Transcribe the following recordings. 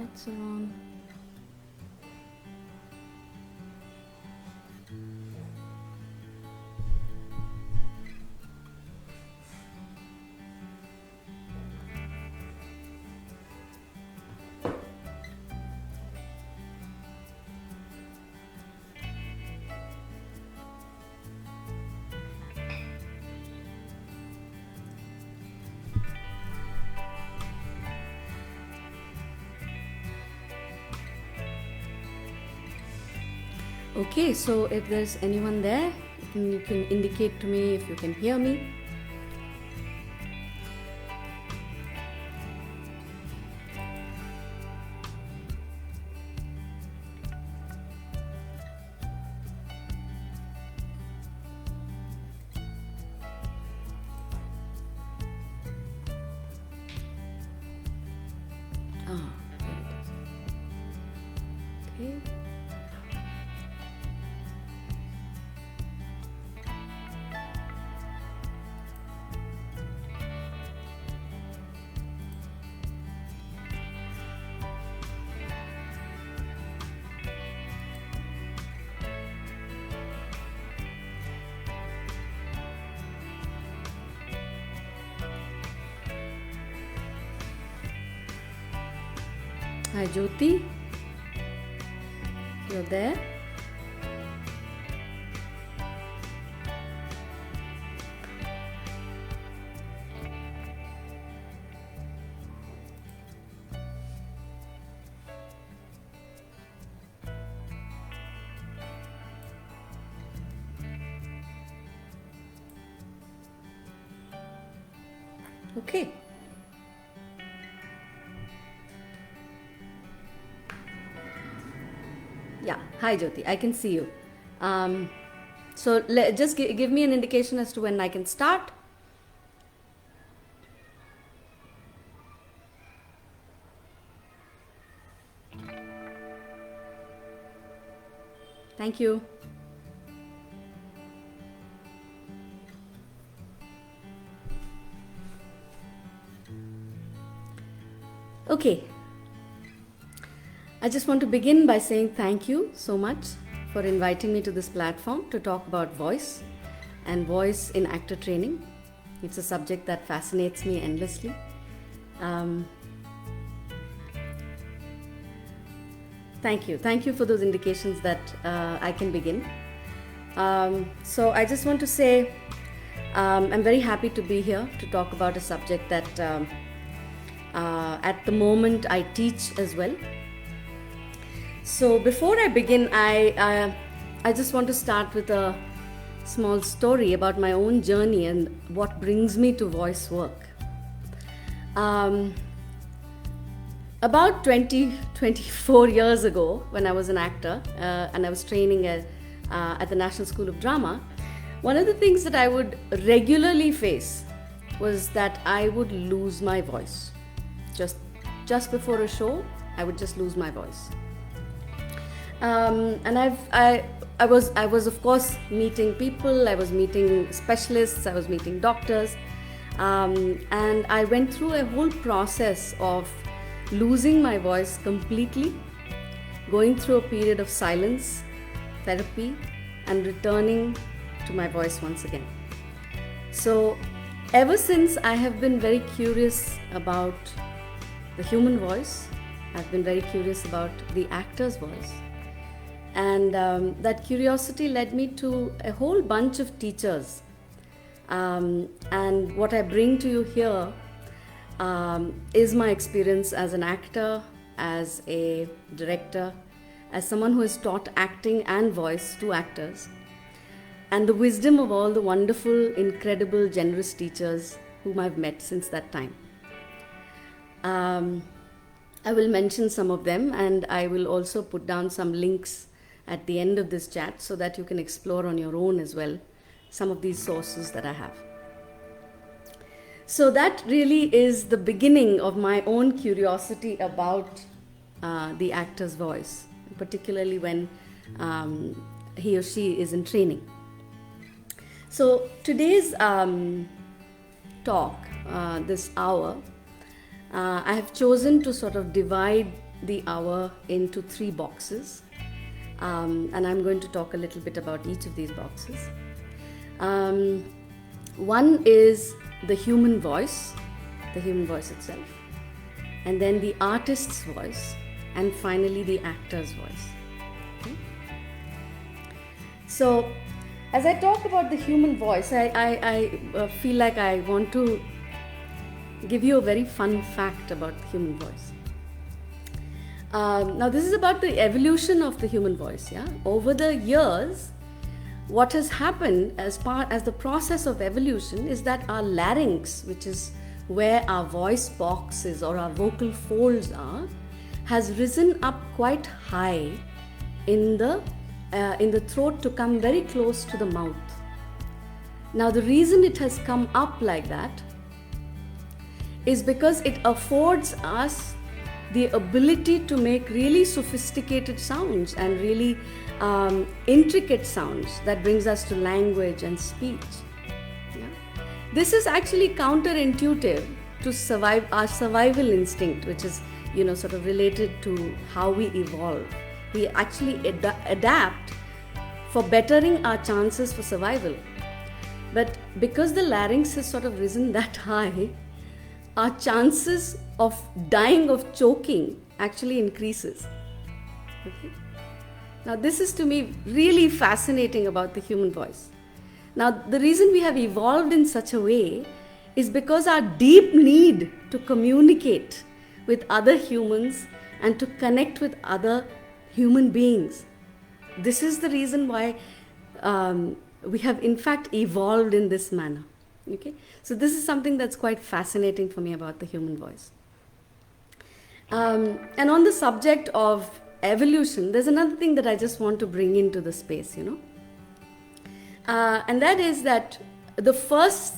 lights are on. Okay, so if there's anyone there, you can indicate to me if you can hear me. Ah, there it is. Okay. Hi Jyoti, you're there? Okay. Yeah, hi Jyoti, I can see you. So just give me an indication as to when I can start. Thank you. Okay, I just want to begin by saying thank you so much for inviting me to this platform to talk about voice and voice in actor training. It's a subject that fascinates me endlessly. Thank you. Thank you for those indications that I can begin. So I just want to say I'm very happy to be here to talk about a subject that at the moment I teach as well. So before I begin, I just want to start with a small story about my own journey and what brings me to voice work. About 24 years ago, when I was an actor and I was training at the National School of Drama, one of the things that I would regularly face was that I would lose my voice. Just before a show, I would just lose my voice. And I was of course meeting people. I was meeting specialists. I was meeting doctors, and I went through a whole process of losing my voice completely, going through a period of silence, therapy, and returning to my voice once again. So, ever since, I have been very curious about the human voice. I've been very curious about the actor's voice. And that curiosity led me to a whole bunch of teachers. And what I bring to you here is my experience as an actor, as a director, as someone who has taught acting and voice to actors, and the wisdom of all the wonderful, incredible, generous teachers whom I've met since that time. I will mention some of them, and I will also put down some links at the end of this chat so that you can explore on your own as well some of these sources that I have. So that really is the beginning of my own curiosity about the actor's voice, particularly when he or she is in training. So today's talk, this hour, I have chosen to sort of divide the hour into three boxes, and I'm going to talk a little bit about each of these boxes. One is the human voice itself, and then the artist's voice, and finally the actor's voice. Okay? So, as I talk about the human voice, I feel like I want to give you a very fun fact about the human voice. Now, this is about the evolution of the human voice. Yeah, over the years, what has happened as the process of evolution is that our larynx, which is where our voice box is or our vocal folds are, has risen up quite high in the throat to come very close to the mouth. Now, the reason it has come up like that is because it affords us the ability to make really sophisticated sounds and really intricate sounds that brings us to language and speech. Yeah? This is actually counterintuitive to our survival instinct, which is sort of related to how we evolve. We actually adapt for bettering our chances for survival. But because the larynx has sort of risen that high, our chances of dying of choking actually increases. Okay? Now, this is to me really fascinating about the human voice. Now, the reason we have evolved in such a way is because our deep need to communicate with other humans and to connect with other human beings. This is the reason why we have in fact evolved in this manner. Okay? So this is something that's quite fascinating for me about the human voice. And on the subject of evolution, there's another thing that I just want to bring into the space, and that is that the first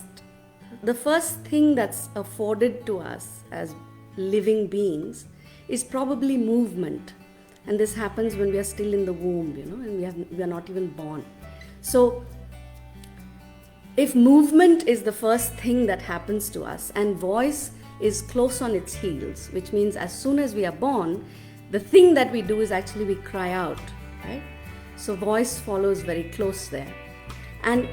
thing that's afforded to us as living beings is probably movement. And this happens when we are still in the womb, and we are not even born. So, if movement is the first thing that happens to us and voice is close on its heels, which means as soon as we are born, the thing that we do is actually we cry out, right? So voice follows very close there. And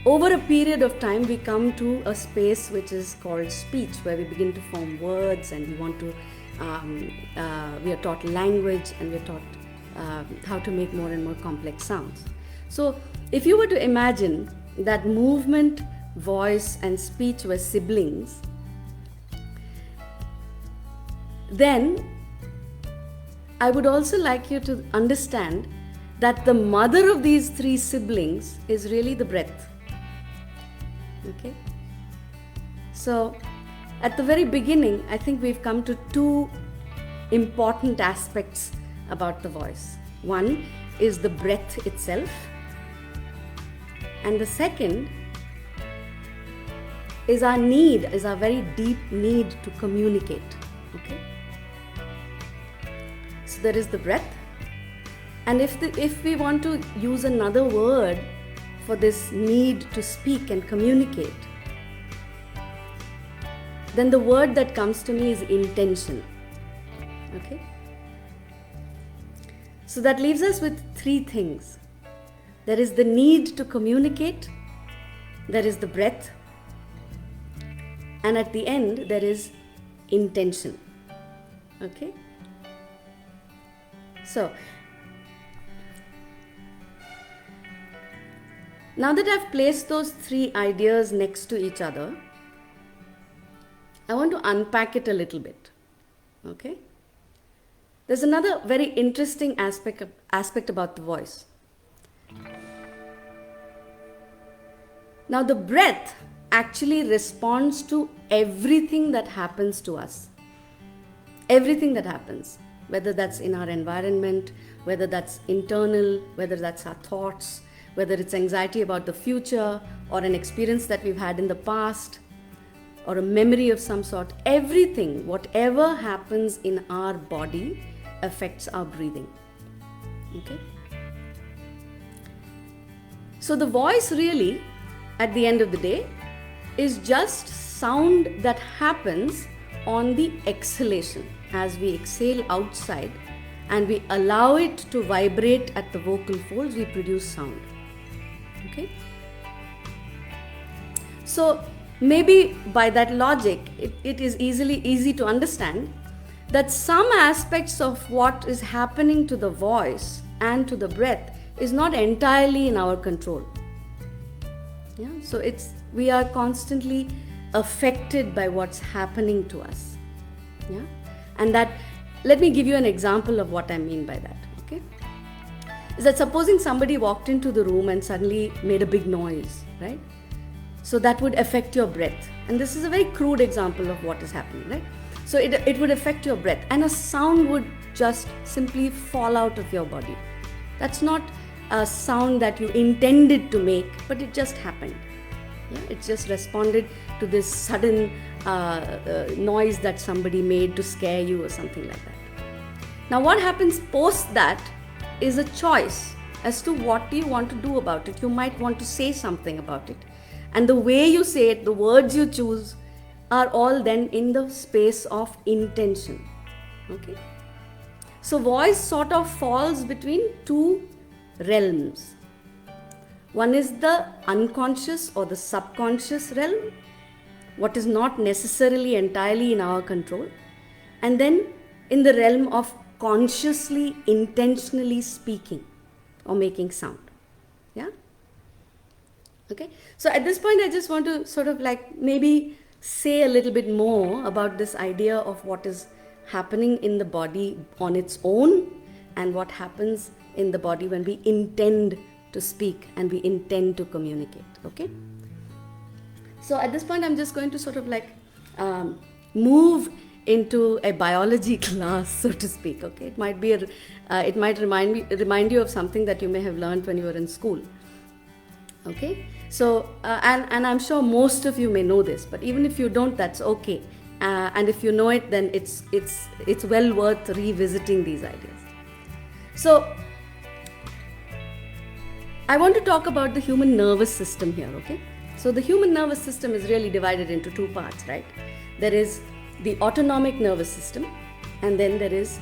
over a period of time, we come to a space which is called speech, where we begin to form words and we want to, we are taught language and we are taught how to make more and more complex sounds. So if you were to imagine that movement, voice and speech were siblings, then I would also like you to understand that the mother of these three siblings is really the breath. Okay? So, at the very beginning, I think we've come to two important aspects about the voice. One is the breath itself, and the second is our very deep need to communicate. Okay? So there is the breath, and if we want to use another word for this need to speak and communicate, then the word that comes to me is intention. Okay? So that leaves us with three things. There is the need to communicate, there is the breath, and at the end there is intention. Okay? So, now that I've placed those three ideas next to each other, I want to unpack it a little bit. Okay? There's another very interesting aspect about the voice. Now, the breath actually responds to everything that happens to us. Everything that happens, whether that's in our environment, whether that's internal, whether that's our thoughts, whether it's anxiety about the future or an experience that we've had in the past or a memory of some sort, everything, whatever happens in our body affects our breathing. Okay? So the voice really, at the end of the day, is just sound that happens on the exhalation. As we exhale outside and we allow it to vibrate at the vocal folds, we produce sound. Okay? So maybe by that logic, it is easy to understand that some aspects of what is happening to the voice and to the breath is not entirely in our control. Yeah? So we are constantly affected by what's happening to us. Yeah? And that, let me give you an example of what I mean by that. Okay? Is that supposing somebody walked into the room and suddenly made a big noise, right? So that would affect your breath. And this is a very crude example of what is happening, right? So it would affect your breath, and a sound would just simply fall out of your body. That's not a sound that you intended to make, but it just happened. Yeah? It just responded to this sudden noise that somebody made to scare you or something like that. Now what happens post that is a choice as to what you want to do about it. You might want to say something about it. And the way you say it, the words you choose, are all then in the space of intention. Okay? So voice sort of falls between two realms. One is the unconscious or the subconscious realm, what is not necessarily entirely in our control, and then in the realm of consciously, intentionally speaking or making sound. Yeah? Okay? So at this point, I just want to sort of like maybe say a little bit more about this idea of what is happening in the body on its own and what happens in the body when we intend to speak and we intend to communicate. Okay? So at this point, I'm just going to sort of like move into a biology class, so to speak. Okay? It might be it might remind you of something that you may have learned when you were in school. Okay? So and I'm sure most of you may know this, but even if you don't, that's okay. And if you know it, then it's well worth revisiting these ideas. So I want to talk about the human nervous system here. Okay? So the human nervous system is really divided into two parts, right? There is the autonomic nervous system, and then there is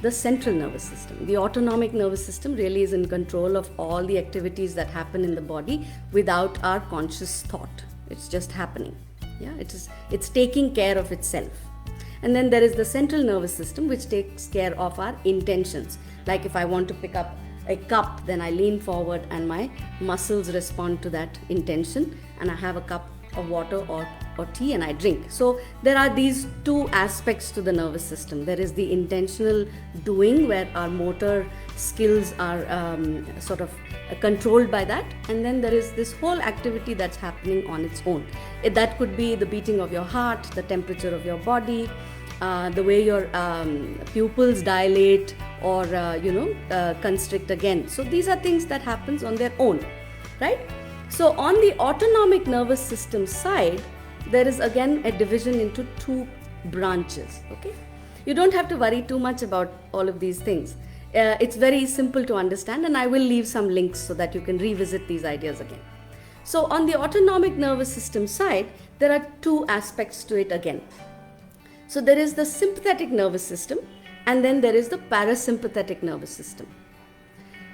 the central nervous system. The autonomic nervous system really is in control of all the activities that happen in the body without our conscious thought. It's just happening. Yeah, it's taking care of itself. And then there is the central nervous system, which takes care of our intentions. Like if I want to pick up a cup, then I lean forward and my muscles respond to that intention, and I have a cup of water or tea and I drink. So there are these two aspects to the nervous system. There is the intentional doing, where our motor skills are sort of controlled by that, and then there is this whole activity that's happening on its own. That could be the beating of your heart, the temperature of your body, the way your pupils dilate or constrict again. So these are things that happens on their own, right? So on the autonomic nervous system side, there is again a division into two branches. Okay, you don't have to worry too much about all of these things. It's very simple to understand, and I will leave some links so that you can revisit these ideas again. So on the autonomic nervous system side, there are two aspects to it again. So there is the sympathetic nervous system, and then there is the parasympathetic nervous system.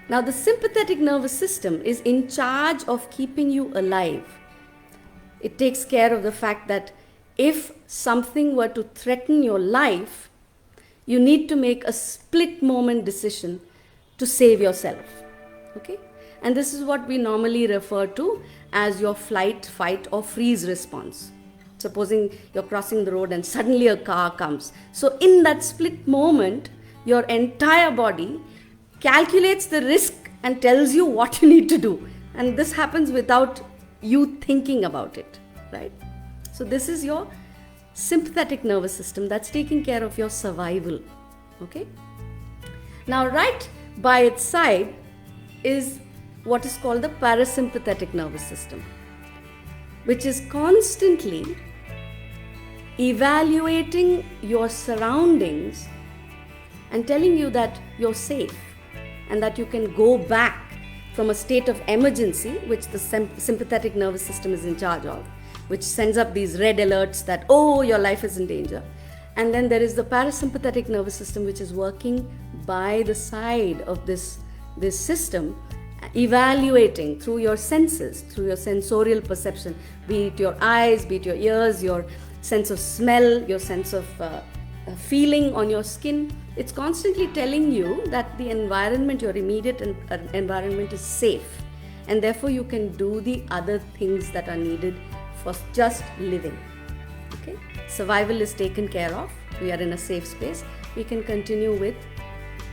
Now the sympathetic nervous system is in charge of keeping you alive. It takes care of the fact that if something were to threaten your life, you need to make a split moment decision to save yourself. Okay? And this is what we normally refer to as your flight, fight or freeze response. Supposing you're crossing the road and suddenly a car comes. So in that split moment, your entire body calculates the risk and tells you what you need to do. And this happens without you thinking about it, right? So this is your sympathetic nervous system that's taking care of your survival. Okay? Now right by its side is what is called the parasympathetic nervous system, which is constantly evaluating your surroundings and telling you that you're safe and that you can go back from a state of emergency, which the sympathetic nervous system is in charge of, which sends up these red alerts that, oh, your life is in danger. And then there is the parasympathetic nervous system, which is working by the side of this system, evaluating through your senses, through your sensorial perception, be it your eyes, be it your ears, your sense of smell, your sense of feeling on your skin. It's constantly telling you that the environment, your immediate environment, is safe, and therefore you can do the other things that are needed for just living. Okay, survival is taken care of. We are in a safe space. We can continue with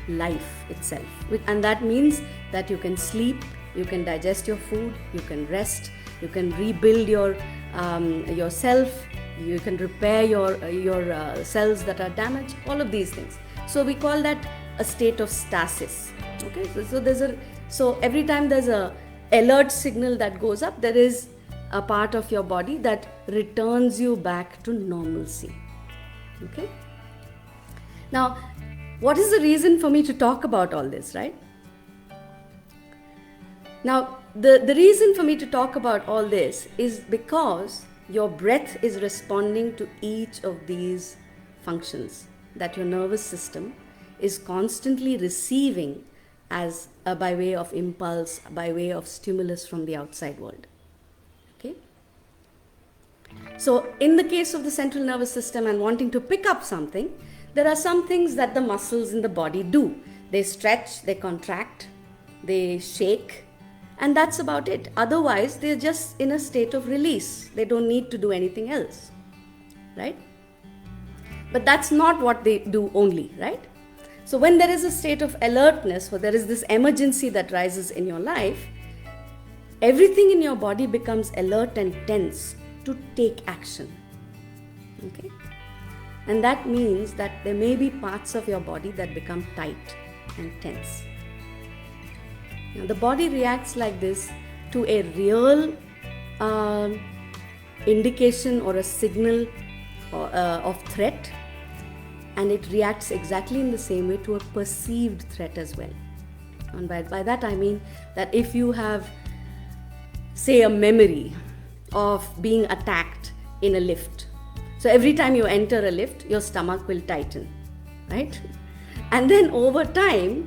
life itself, and that means that you can sleep, you can digest your food, you can rest, you can rebuild yourself, you can repair your cells that are damaged, all of these things. So we call that a state of stasis. Okay, so every time there's a alert signal that goes up, there is a part of your body that returns you back to normalcy. Okay, now what is the reason for me to talk about all this, right? Now, the reason for me to talk about all this is because your breath is responding to each of these functions that your nervous system is constantly receiving as by way of impulse, by way of stimulus from the outside world. Okay? So, in the case of the central nervous system and wanting to pick up something, there are some things that the muscles in the body do. They stretch, they contract, they shake, and that's about it. Otherwise, they're just in a state of release. They don't need to do anything else, right? But that's not what they do only, right? So when there is a state of alertness, or there is this emergency that rises in your life, everything in your body becomes alert and tense to take action. Okay? And that means that there may be parts of your body that become tight and tense. Now, the body reacts like this to a real indication or a signal of threat, and it reacts exactly in the same way to a perceived threat as well. And by that I mean that if you have, say, a memory of being attacked in a lift, so every time you enter a lift, your stomach will tighten, right? And then over time,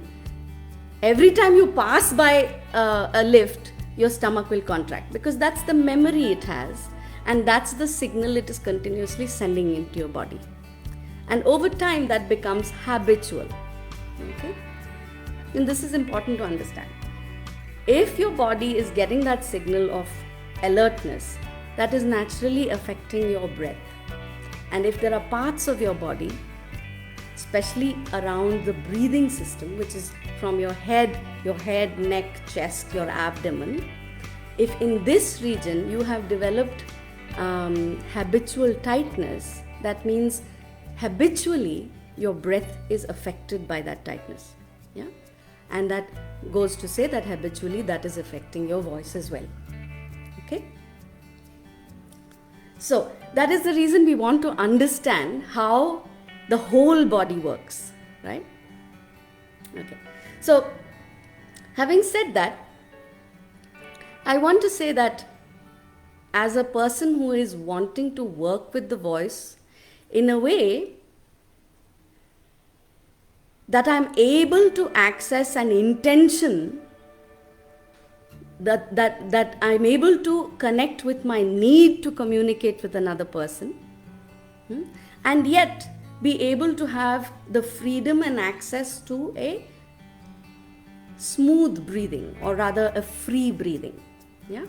every time you pass by a lift, your stomach will contract, because that's the memory it has, and that's the signal it is continuously sending into your body. And over time, that becomes habitual. Okay? And this is important to understand. If your body is getting that signal of alertness, that is naturally affecting your breath. And if there are parts of your body, especially around the breathing system, which is from your head, neck, chest, your abdomen, if in this region you have developed habitual tightness, that means habitually your breath is affected by that tightness. Yeah? And that goes to say that habitually that is affecting your voice as well. Okay? So that is the reason we want to understand how the whole body works, right? Okay. So having said that, I want to say that as a person who is wanting to work with the voice in a way that I'm able to access an intention, that I'm able to connect with my need to communicate with another person, and yet be able to have the freedom and access to a smooth breathing, or rather a free breathing. Yeah.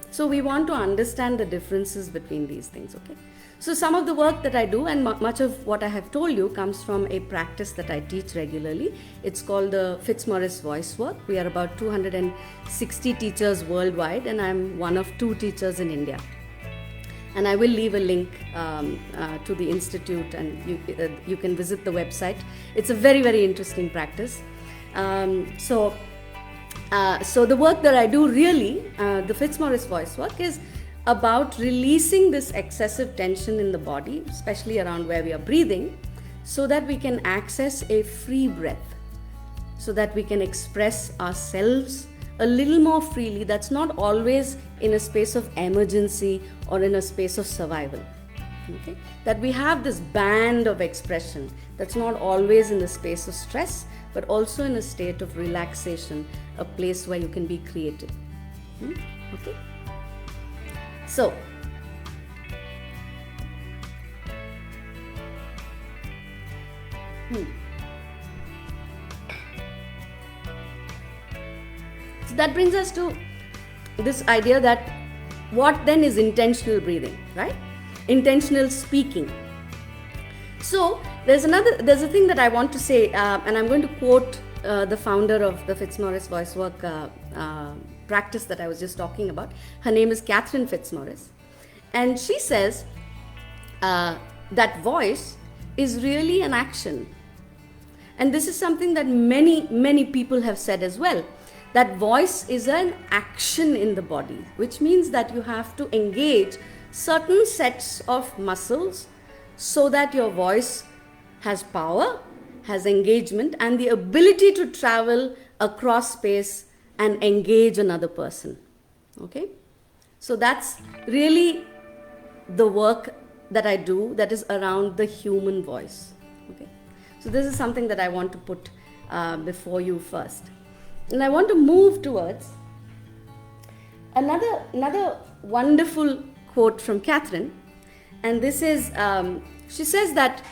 So we want to understand the differences between these things. Okay. So some of the work that I do, and much of what I have told you, comes from a practice that I teach regularly. It's called the Fitzmaurice Voice Work. We are about 260 teachers worldwide, and I'm one of 2 teachers in India. And I will leave a link to the institute, and you can visit the website. It's a very, very interesting practice. So the work that I do really, the Fitzmaurice Voice Work, is about releasing this excessive tension in the body, especially around where we are breathing, so that we can access a free breath, so that we can express ourselves a little more freely. That's not always in a space of emergency or in a space of survival. Okay? That we have this band of expression that's not always in the space of stress, but also in a state of relaxation, a place where you can be creative. Okay? So, so that brings us to this idea that what then is intentional breathing, right? Intentional speaking. So there's a thing that I want to say, and I'm going to quote the founder of the Fitzmaurice voice work practice that I was just talking about. Her name is Catherine Fitzmaurice, and she says that voice is really an action. And this is something that many people have said as well, that voice is an action in the body, which means that you have to engage certain sets of muscles so that your voice has power, has engagement, and the ability to travel across space and engage another person. Okay? So that's really the work that I do that is around the human voice. Okay? So this is something that I want to put before you first. And I want to move towards another wonderful quote from Catherine. And this is, she says that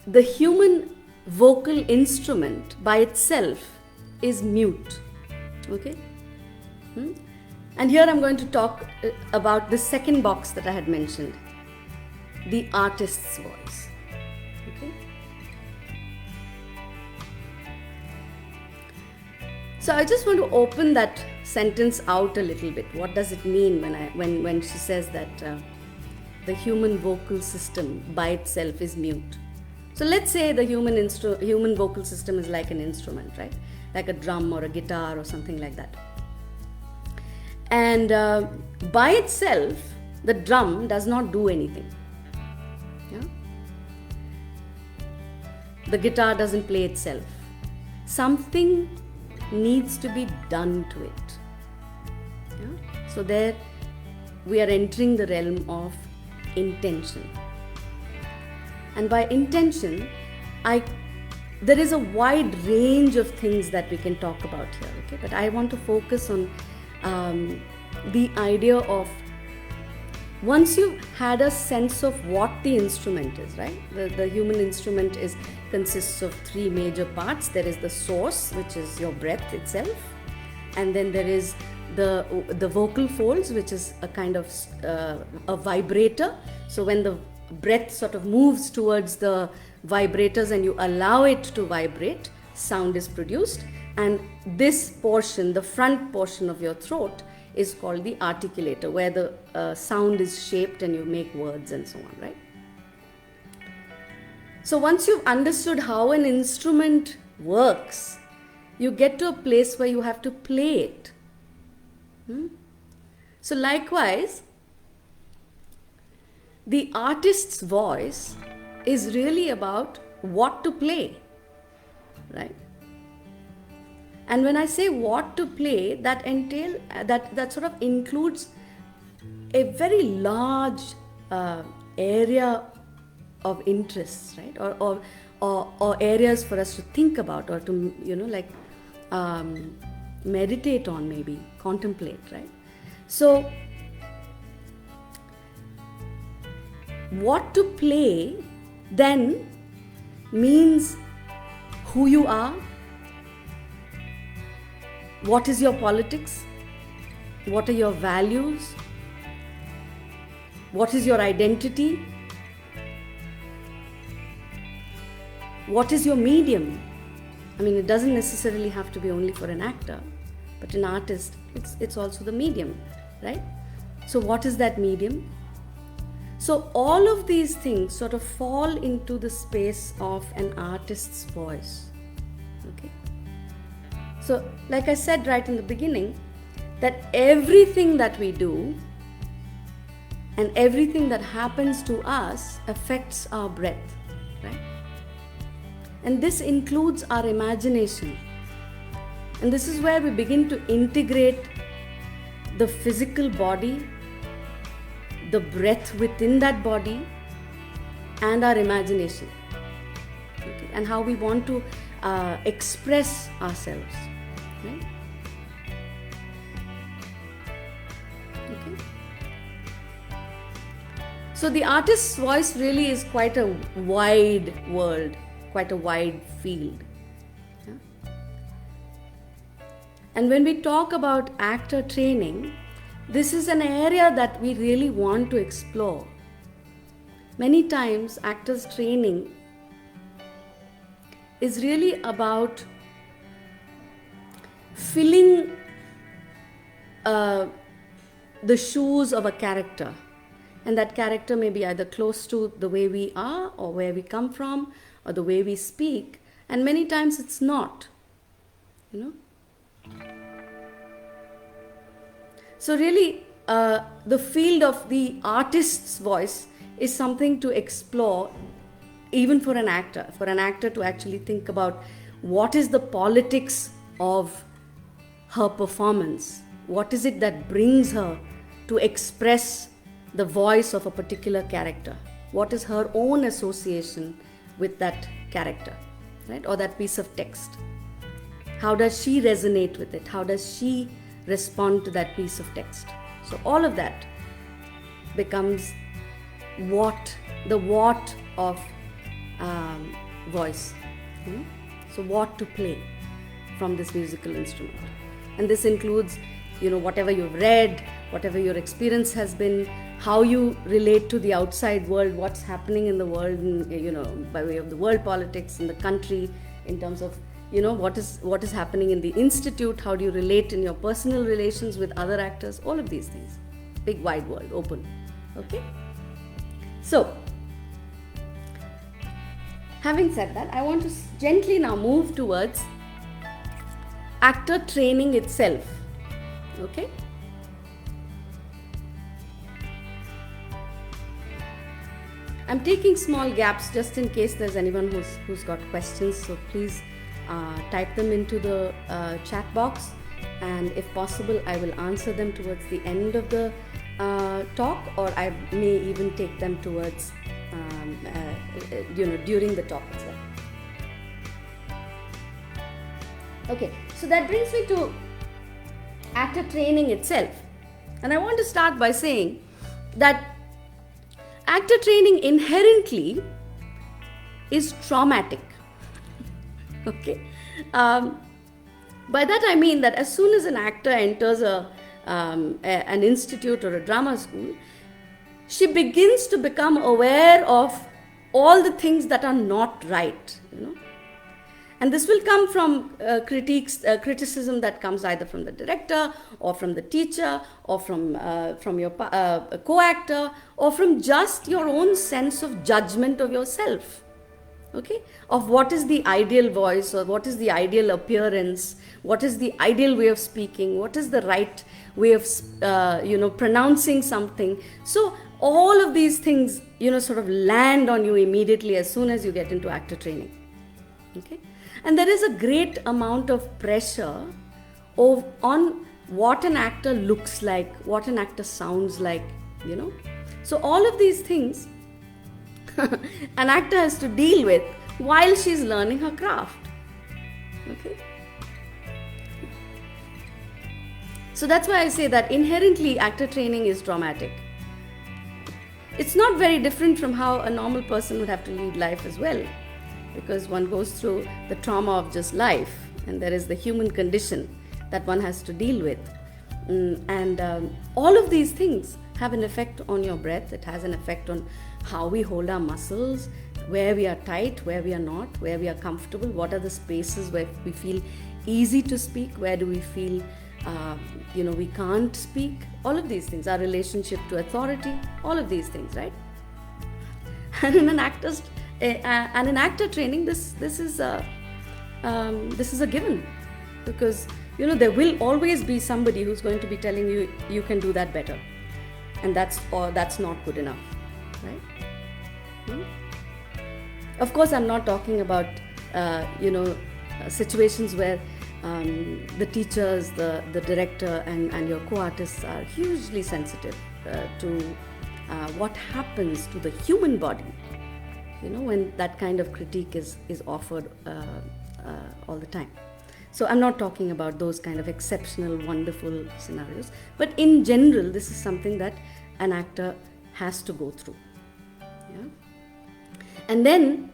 the human vocal instrument by itself is mute. Okay? And here I'm going to talk about the second box that I had mentioned, the artist's voice. Okay? So I just want to open that sentence out a little bit. What does it mean when she says that the human vocal system by itself is mute? So let's say the human vocal system is like an instrument, right? Like a drum or a guitar or something like that. And by itself, the drum does not do anything. Yeah? The guitar doesn't play itself. Something needs to be done to it. Yeah? So there we are entering the realm of intention. And by intention, there is a wide range of things that we can talk about here. Okay? But I want to focus on the idea of, once you've had a sense of what the instrument is, right? The human instrument consists of three major parts. There is the source, which is your breath itself, and then there is the vocal folds, which is a kind of a vibrator. So when the breath sort of moves towards the vibrators and you allow it to vibrate, sound is produced. And this portion, the front portion of your throat, is called the articulator, where the sound is shaped and you make words and so on, right? So once you've understood how an instrument works, you get to a place where you have to play it. So likewise, the artist's voice is really about what to play, right? And when I say what to play, that sort of includes a very large area of interests, right? Or areas for us to think about, or to meditate on, maybe contemplate, right? So what to play then means who you are. What is your politics? What are your values? What is your identity? What is your medium? I mean, it doesn't necessarily have to be only for an actor, but an artist, it's also the medium, right? So what is that medium? So all of these things sort of fall into the space of an artist's voice. Okay? So, like I said right in the beginning, that everything that we do and everything that happens to us affects our breath, right? And this includes our imagination. And this is where we begin to integrate the physical body, the breath within that body, and our imagination, okay? And how we want to express ourselves, right? Okay. So the artist's voice really is quite a wide world, quite a wide field. Yeah? And when we talk about actor training, this is an area that we really want to explore. Many times, actors training is really about filling the shoes of a character. And that character may be either close to the way we are, or where we come from, or the way we speak. And many times it's not, you know. So really, the field of the artist's voice is something to explore, even for an actor to actually think about what is the politics of her performance. What is it that brings her to express the voice of a particular character? What is her own association with that character, right? Or that piece of text? How does she resonate with it? How does she respond to that piece of text? So all of that becomes the what of voice. So what to play from this musical instrument. And this includes, you know, whatever you've read, whatever your experience has been, how you relate to the outside world, what's happening in the world, you know, by way of the world politics in the country, in terms of, you know, what is happening in the institute, how do you relate in your personal relations with other actors, all of these things. Big wide world, open. Okay? So, having said that, I want to gently now move towards actor training itself. Okay? I'm taking small gaps just in case there's anyone who's got questions, so please type them into the chat box, and if possible I will answer them towards the end of the talk, or I may even take them towards during the talk itself. Okay, so that brings me to actor training itself, and I want to start by saying that actor training inherently is traumatic. Okay, by that I mean that as soon as an actor enters an institute or a drama school, she begins to become aware of all the things that are not right, you know. And this will come from criticism that comes either from the director, or from the teacher, or from your co-actor, or from just your own sense of judgment of yourself. Okay, of what is the ideal voice, or what is the ideal appearance, what is the ideal way of speaking, what is the right way of pronouncing something. So all of these things, you know, sort of land on you immediately as soon as you get into actor training. Okay, and there is a great amount of pressure on what an actor looks like, what an actor sounds like, you know. So all of these things an actor has to deal with while she's learning her craft. Okay. So that's why I say that inherently actor training is traumatic. It's not very different from how a normal person would have to lead life as well, because one goes through the trauma of just life, and there is the human condition that one has to deal with. All of these things have an effect on your breath. It has an effect on how we hold our muscles, where we are tight, where we are not, where we are comfortable, what are the spaces where we feel easy to speak, where do we feel we can't speak. All of these things, our relationship to authority, all of these things, right? And in an actor training, this is a given, because there will always be somebody who's going to be telling you you can do that better, and that's not good enough, right? Of course, I'm not talking about situations where the teachers, the director, and your co-artists are hugely sensitive to what happens to the human body, when that kind of critique is offered all the time. So I'm not talking about those kind of exceptional, wonderful scenarios, but in general, this is something that an actor has to go through. Yeah? And then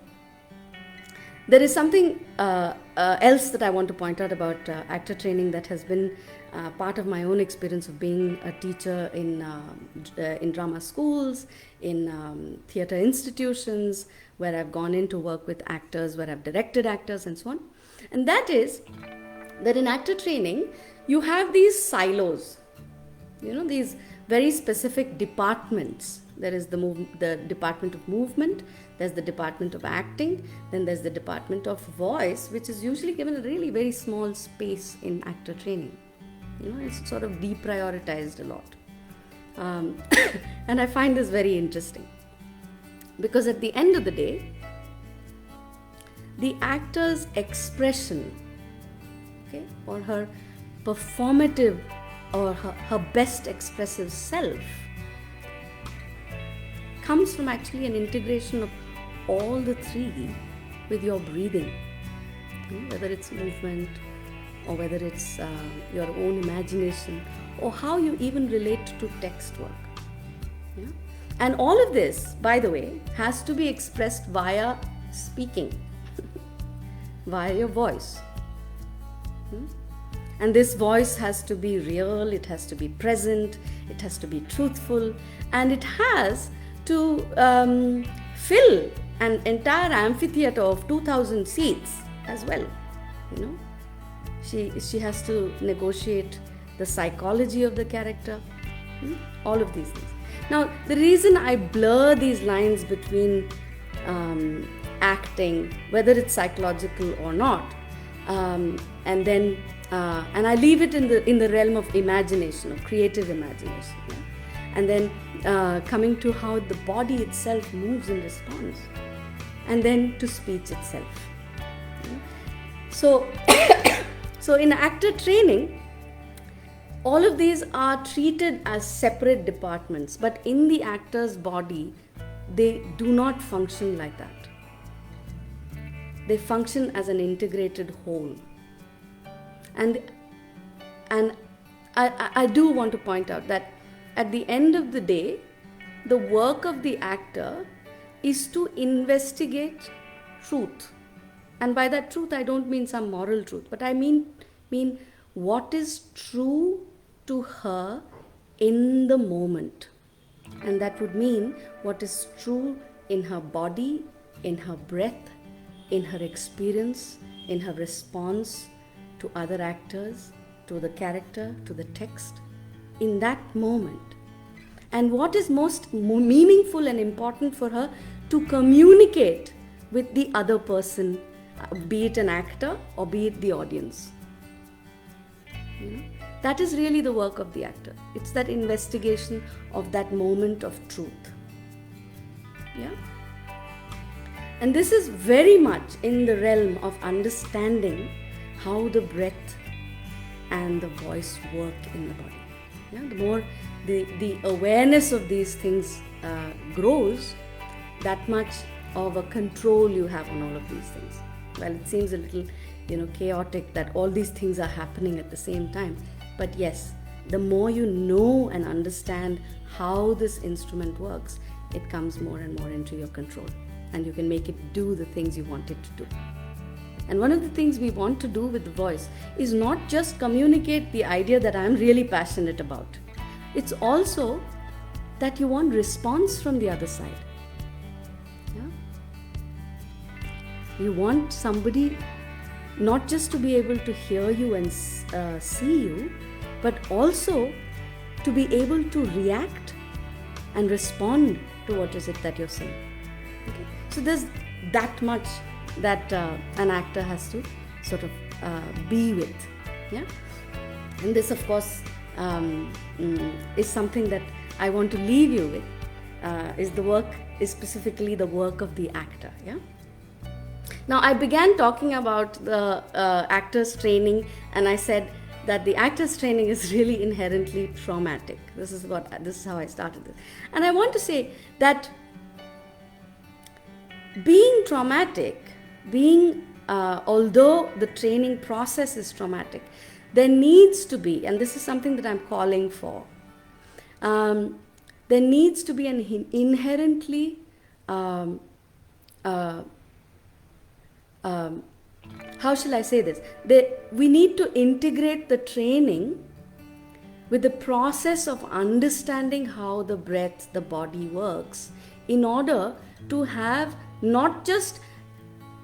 there is something else that I want to point out about actor training that has been part of my own experience of being a teacher in drama schools, in theatre institutions, where I've gone in to work with actors, where I've directed actors and so on. And that is that in actor training, you have these silos, these very specific departments. There is the department of movement, there's the department of acting, then there's the department of voice, which is usually given a really very small space in actor training. It's sort of deprioritized a lot. And I find this very interesting, because at the end of the day, the actor's expression, or her performative or her best expressive self, comes from actually an integration of all the three with your breathing, whether it's movement, or whether it's your own imagination, or how you even relate to text work. Yeah? And all of this, by the way, has to be expressed via speaking, via your voice. And this voice has to be real, it has to be present, it has to be truthful, and it has to fill an entire amphitheater of 2,000 seats as well. She has to negotiate the psychology of the character, all of these things. Now, the reason I blur these lines between acting, whether it's psychological or not, and I leave it in the realm of imagination, of creative imagination, and then coming to how the body itself moves in response, and then to speech itself. So in actor training, all of these are treated as separate departments, but in the actor's body, they do not function like that. They function as an integrated whole. And I do want to point out that at the end of the day, the work of the actor is to investigate truth. And by that truth, I don't mean some moral truth, but I mean what is true to her in the moment. And that would mean what is true in her body, in her breath, in her experience, in her response to other actors, to the character, to the text, in that moment. And what is most meaningful and important for her to communicate with the other person, be it an actor or be it the audience. That is really the work of the actor. It's that investigation of that moment of truth. Yeah? And this is very much in the realm of understanding how the breath and the voice work in the body. Yeah? The more the awareness of these things grows, that much of a control you have on all of these things. Well, it seems a little, chaotic that all these things are happening at the same time. But yes, the more you know and understand how this instrument works, it comes more and more into your control, and you can make it do the things you want it to do. And one of the things we want to do with the voice is not just communicate the idea that I'm really passionate about. It's also that you want response from the other side. Yeah? You want somebody not just to be able to hear you and see you, but also to be able to react and respond to what is it that you're saying. Okay? So there's that much that an actor has to sort of be with. Yeah? And this, of course, is something that I want to leave you with, is specifically the work of the actor. Yeah? Now, I began talking about the actors training, and I said that the actors training is really inherently traumatic. This is how I started this. And I want to say that being traumatic, although the training process is traumatic, there needs to be, and this is something that I'm calling for, there needs to be an inherently how shall I say this? We need to integrate the training with the process of understanding how the breath, the body works, in order to have not just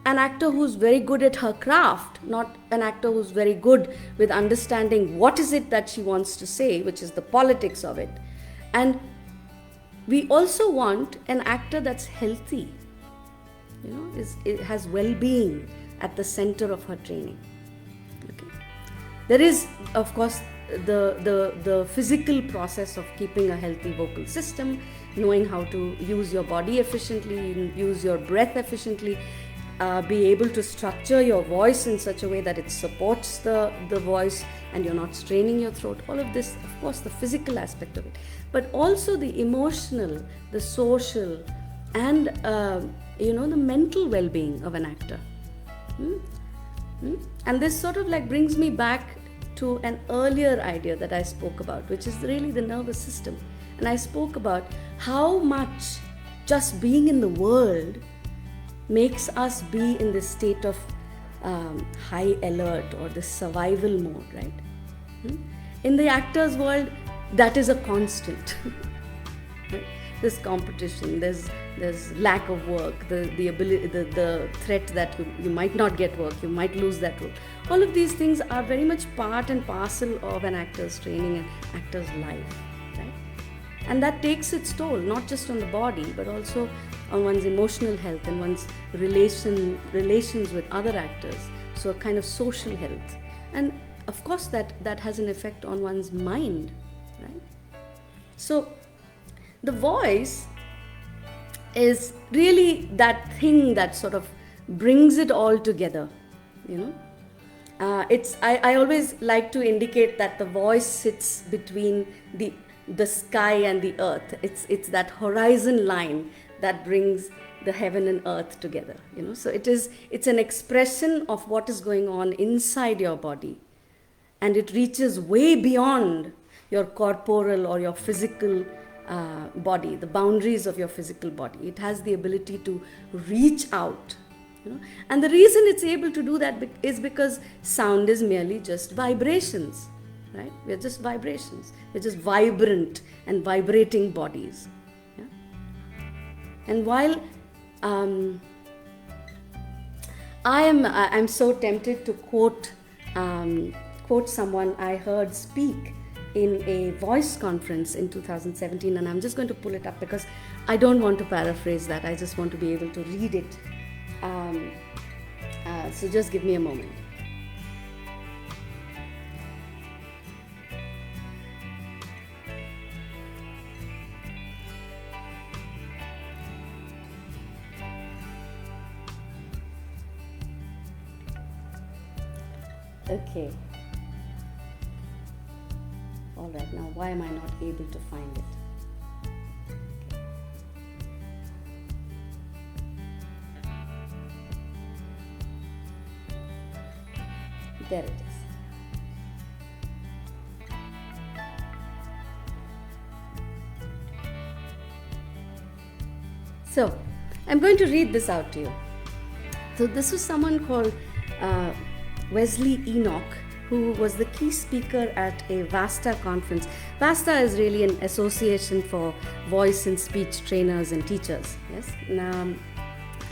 an actor who's very good at her craft, not an actor who's very good with understanding what is it that she wants to say, which is the politics of it. And we also want an actor that's healthy, it has well-being at the center of her training. Okay. There is, of course, the physical process of keeping a healthy vocal system, knowing how to use your body efficiently, use your breath efficiently, be able to structure your voice in such a way that it supports the voice and you're not straining your throat. All of this, of course, the physical aspect of it, but also the emotional, the social, and the mental well-being of an actor. And this sort of brings me back to an earlier idea that I spoke about, which is really the nervous system. And I spoke about how much just being in the world makes us be in this state of high alert or this survival mode, right? In the actor's world, that is a constant. Right? There's competition, there's lack of work, the ability, the threat that you might not get work, you might lose that role. All of these things are very much part and parcel of an actor's training and actor's life, right? And that takes its toll, not just on the body, but also on one's emotional health and one's relations with other actors. So a kind of social health. And of course that has an effect on one's mind, right? So the voice is really that thing that sort of brings it all together, I always like to indicate that the voice sits between the sky and the earth. It's that horizon line that brings the heaven and earth together, So it's an expression of what is going on inside your body, and it reaches way beyond your corporal or your physical body, the boundaries of your physical body. It has the ability to reach out, and the reason it's able to do that is because sound is merely just vibrations, right? We're just vibrations. We're just vibrant and vibrating bodies. Yeah? And while I'm so tempted to quote someone I heard speak in a voice conference in 2017, and I'm just going to pull it up because I don't want to paraphrase that. I just want to be able to read it. So just give me a moment. Okay. All right, now why am I not able to find it? There it is. So, I'm going to read this out to you. So, this was someone called Wesley Enoch, who was the key speaker at a VASTA conference. VASTA is really an association for voice and speech trainers and teachers. Yes,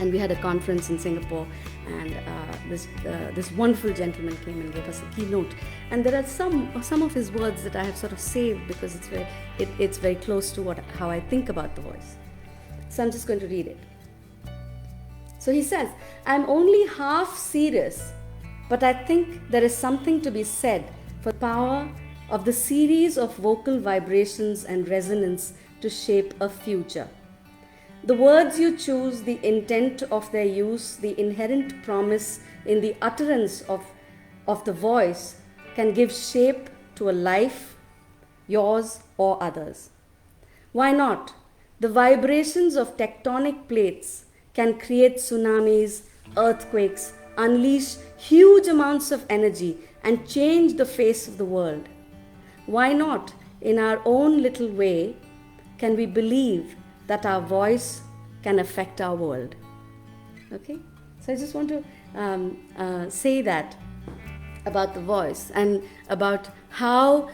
and we had a conference in Singapore, and this wonderful gentleman came and gave us a keynote. And there are some of his words that I have sort of saved because it's very close to how I think about the voice. So I'm just going to read it. So he says, "I'm only half serious, but I think there is something to be said for the power of the series of vocal vibrations and resonance to shape a future. The words you choose, the intent of their use, the inherent promise in the utterance of the voice can give shape to a life, yours or others. Why not? The vibrations of tectonic plates can create tsunamis, earthquakes, unleash huge amounts of energy, and change the face of the world. Why not, in our own little way, can we believe that our voice can affect our world? Okay? So I just want to say that about the voice and about how,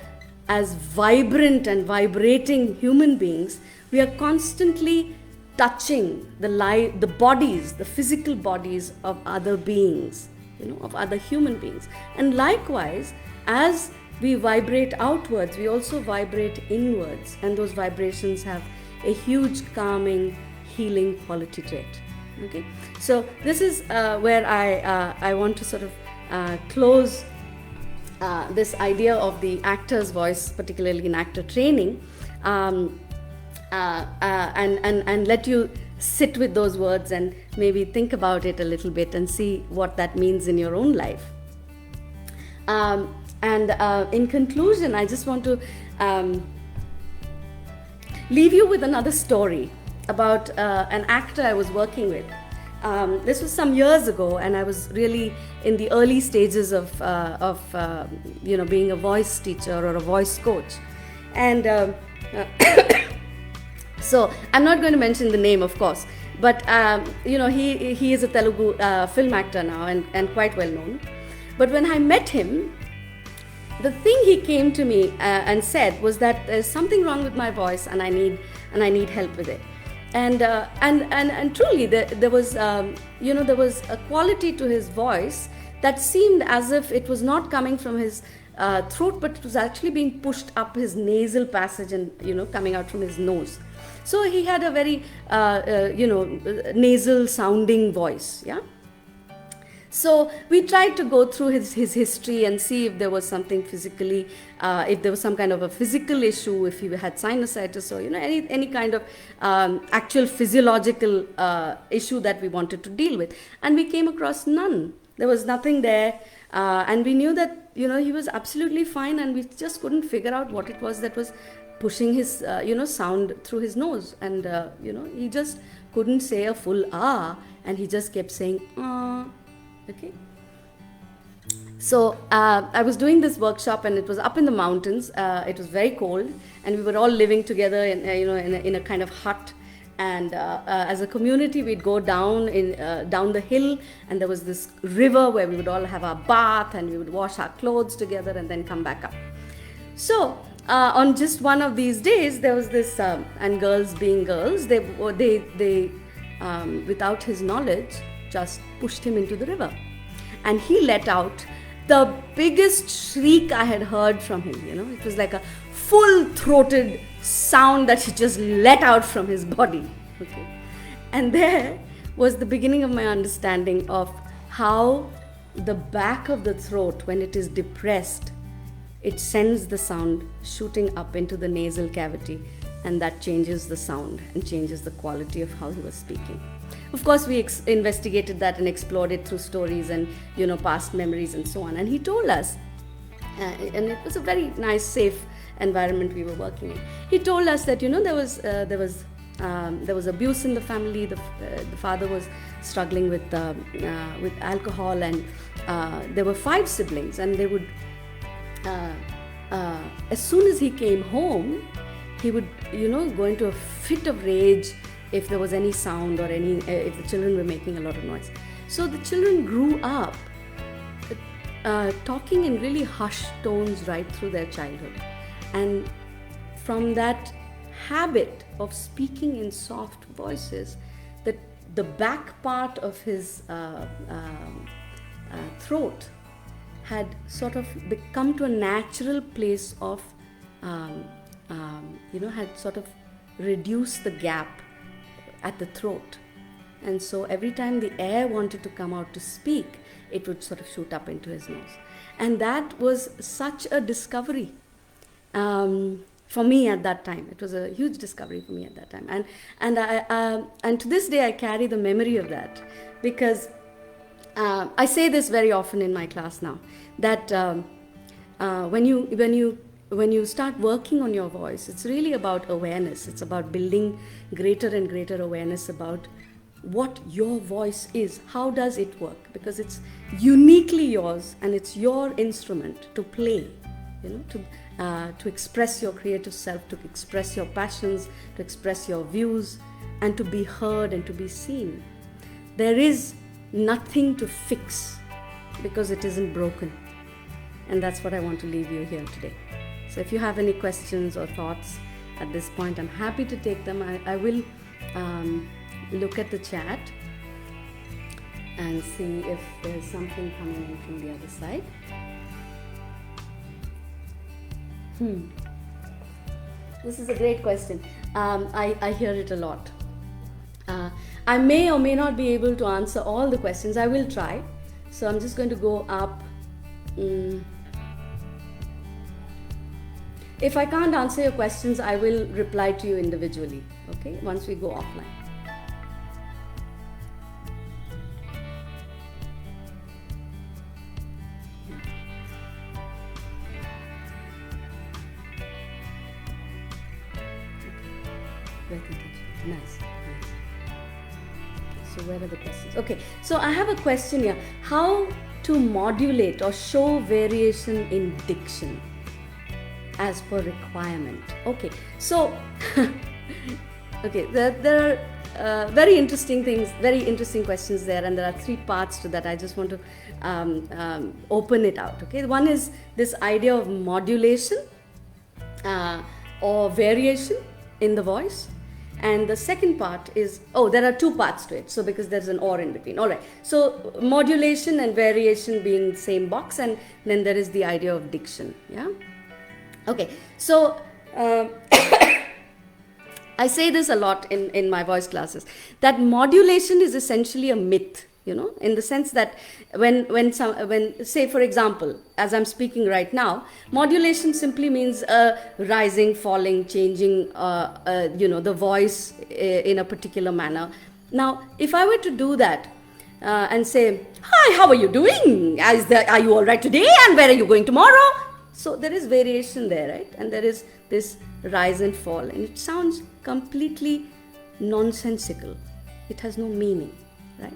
as vibrant and vibrating human beings, we are constantly touching the bodies, the physical bodies of other beings, of other human beings. And likewise, as we vibrate outwards, we also vibrate inwards, and those vibrations have a huge calming, healing quality to it. Okay, so this is where I want to sort of close this idea of the actor's voice, particularly in actor training, and let you sit with those words and maybe think about it a little bit and see what that means in your own life. In conclusion, I just want to leave you with another story about an actor I was working with. This was some years ago, and I was really in the early stages of being a voice teacher or a voice coach. And so I'm not going to mention the name, of course, but he is a Telugu film actor now and quite well known. But when I met him, the thing he came to me and said was that there's something wrong with my voice, and I need help with it. And truly, there was there was a quality to his voice that seemed as if it was not coming from his throat, but it was actually being pushed up his nasal passage and coming out from his nose. So he had a very nasal sounding voice. Yeah. So we tried to go through his history and see if there was something physically, if there was some kind of a physical issue, if he had sinusitis or any kind of actual physiological issue that we wanted to deal with. And we came across none. There was nothing there, and we knew that he was absolutely fine, and we just couldn't figure out what it was that was pushing his sound through his nose, and he just couldn't say a full ah, and he just kept saying ah. Okay. So I was doing this workshop, and it was up in the mountains. It was very cold, and we were all living together in a kind of hut. And as a community, we'd go down the hill, and there was this river where we would all have our bath, and we would wash our clothes together, and then come back up. So on just one of these days, there was this, and girls being girls, they without his knowledge, just pushed him into the river, and he let out the biggest shriek I had heard from him. It was like a full-throated sound that he just let out from his body. Okay, and there was the beginning of my understanding of how the back of the throat, when it is depressed, it sends the sound shooting up into the nasal cavity, and that changes the sound and changes the quality of how he was speaking. Of course, we investigated that and explored it through stories and past memories and so on. And he told us, and it was a very nice, safe environment we were working in. He told us that there was abuse in the family. The father was struggling with alcohol, and there were 5 siblings, and they would as soon as he came home, he would go into a fit of rage if there was any sound or if the children were making a lot of noise. So the children grew up talking in really hushed tones right through their childhood. And from that habit of speaking in soft voices, the back part of his throat had sort of come to a natural place of, had sort of reduced the gap at the throat. And so every time the air wanted to come out to speak, it would sort of shoot up into his nose. And that was such a discovery. for me at that time. It was a huge discovery for me at that time, and to this day I carry the memory of that, because I say this very often in my class now, that when you start working on your voice, it's really about awareness. It's about building greater and greater awareness about what your voice is. How does it work? Because it's uniquely yours, and it's your instrument to play, to express your creative self, to express your passions, to express your views, and to be heard and to be seen. There is nothing to fix because it isn't broken. And that's what I want to leave you here today. So if you have any questions or thoughts at this point, I'm happy to take them. I will look at the chat and see if there's something coming in from the other side. This is a great question. I hear it a lot. I may or may not be able to answer all the questions. I will try. So I'm just going to go up. If I can't answer your questions, I will reply to you individually, okay, once we go offline. Nice. So where are the questions? Okay, so I have a question here. How to modulate or show variation in diction as per requirement? Okay, so okay, there are very interesting things, very interesting questions there, and there are 3 parts to that. I just want to open it out. Okay, one is this idea of modulation or variation in the voice. And the second part is, there are 2 parts to it. So because there's an or in between. All right. So modulation and variation being the same box, and then there is the idea of diction. Yeah. Okay. So I say this a lot in my voice classes, that modulation is essentially a myth. In the sense that when say for example, as I'm speaking right now, modulation simply means rising, falling, changing, the voice in a particular manner. Now, if I were to do that and say, "Hi, how are you doing? Are you all right today? And where are you going tomorrow?" So there is variation there, right? And there is this rise and fall, and it sounds completely nonsensical. It has no meaning, right?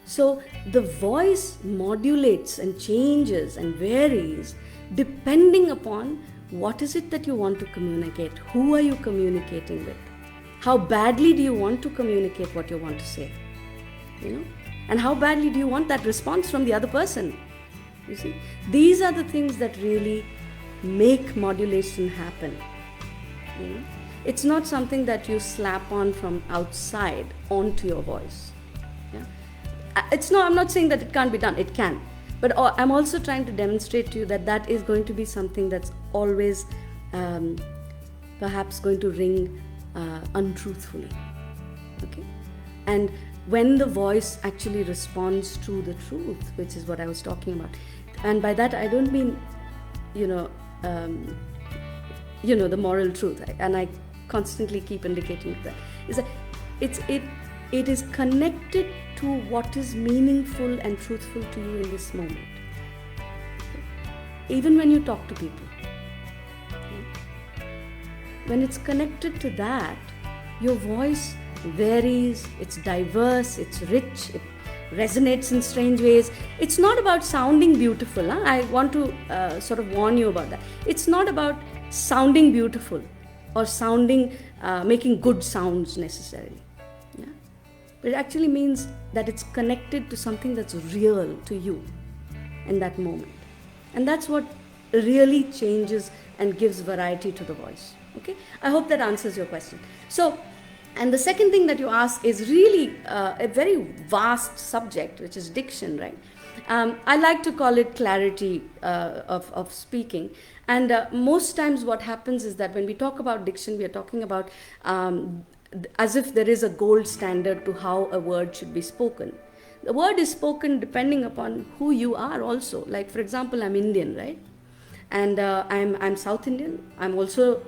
So the voice modulates and changes and varies depending upon what is it that you want to communicate, who are you communicating with, how badly do you want to communicate what you want to say, and how badly do you want that response from the other person. You see, these are the things that really make modulation happen. It's not something that you slap on from outside onto your voice. I'm not saying that it can't be done. It can. But I'm also trying to demonstrate to you that is going to be something that's always perhaps going to ring untruthfully. Okay? And when the voice actually responds to the truth, which is what I was talking about. And by that, I don't mean, the moral truth. And I constantly keep indicating that. Is that it is connected to what is meaningful and truthful to you in this moment. Even when you talk to people. When it's connected to that, your voice varies, it's diverse, it's rich, it resonates in strange ways. It's not about sounding beautiful. I want to sort of warn you about that. It's not about sounding beautiful or making good sounds necessarily. But it actually means that it's connected to something that's real to you in that moment. And that's what really changes and gives variety to the voice. Okay? I hope that answers your question. So, and the second thing that you ask is really a very vast subject, which is diction, right? I like to call it clarity of speaking. And most times what happens is that when we talk about diction, we are talking about as if there is a gold standard to how a word should be spoken. The word is spoken depending upon who you are also. Like, for example, I'm Indian, right? and I'm South Indian. I'm also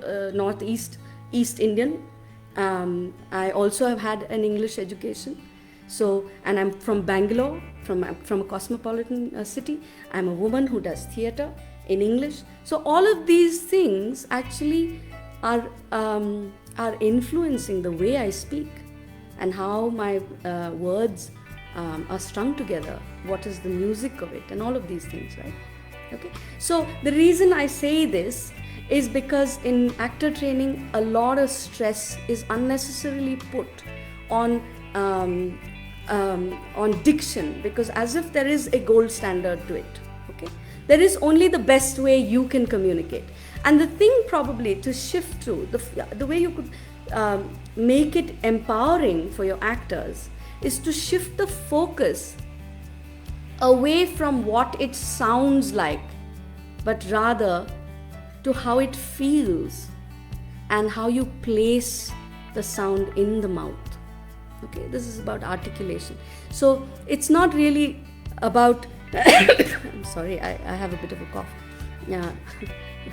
East Indian. I also have had an English education. So, and I'm from Bangalore, from a cosmopolitan city. I'm a woman who does theatre in English. So all of these things actually are influencing the way I speak and how my words are strung together. What is the music of it, and all of these things, right? Okay. So the reason I say this is because in actor training, a lot of stress is unnecessarily put on diction, because as if there is a gold standard to it. Okay, there is only the best way you can communicate, and the thing probably to shift to the way you could make it empowering for your actors is to shift the focus away from what it sounds like, but rather to how it feels and how you place the sound in the mouth. Okay, this is about articulation. So it's not really about I'm sorry, I have a bit of a cough. Yeah,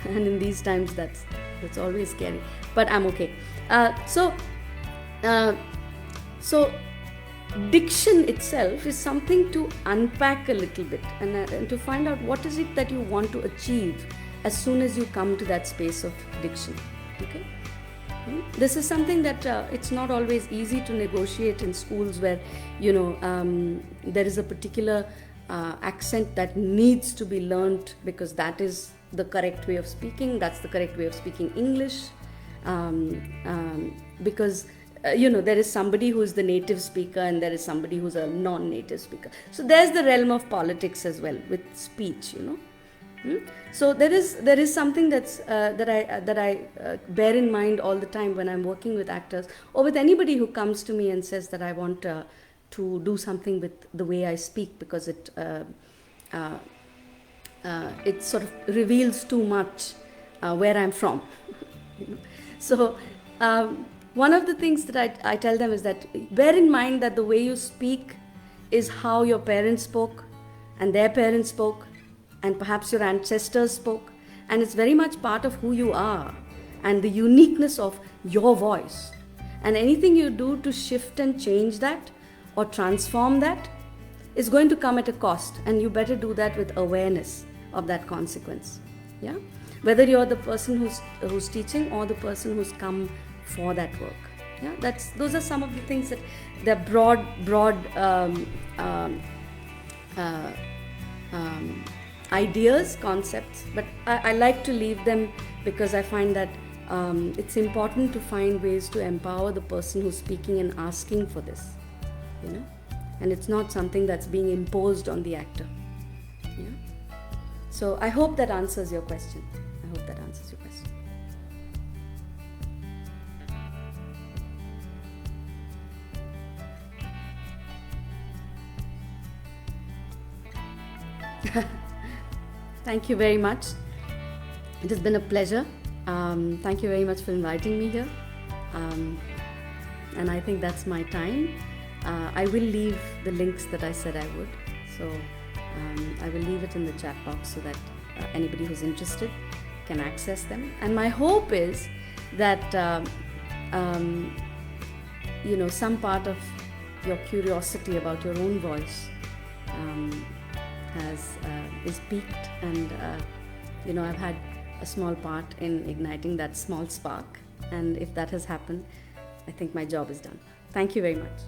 and in these times that's always scary, but I'm okay. So diction itself is something to unpack a little bit and to find out what is it that you want to achieve as soon as you come to that space of diction. Okay. This is something that it's not always easy to negotiate in schools where there is a particular accent that needs to be learnt because that is the correct way of speaking, that's the correct way of speaking English, because there is somebody who is the native speaker and there is somebody who's a non-native speaker. So there's the realm of politics as well with speech, So there is something that I bear in mind all the time when I'm working with actors or with anybody who comes to me and says that I want to do something with the way I speak because it sort of reveals too much where I'm from. So one of the things that I tell them is that bear in mind that the way you speak is how your parents spoke and their parents spoke and perhaps your ancestors spoke, and it's very much part of who you are and the uniqueness of your voice. And anything you do to shift and change that or transform that is going to come at a cost, and you better do that with awareness of that consequence. Yeah, whether you're the person who's teaching or the person who's come for that work. Yeah, those are some of the things that they're broad ideas, concepts, but I like to leave them because I find that it's important to find ways to empower the person who's speaking and asking for this, and it's not something that's being imposed on the actor. Yeah. So I hope that answers your question. Thank you very much. It has been a pleasure. Thank you very much for inviting me here. And I think that's my time. I will leave the links that I said I would. So I will leave it in the chat box so that anybody who's interested can access them. And my hope is that some part of your curiosity about your own voice is piqued, and I've had a small part in igniting that small spark, and if that has happened, I think my job is done. Thank you very much.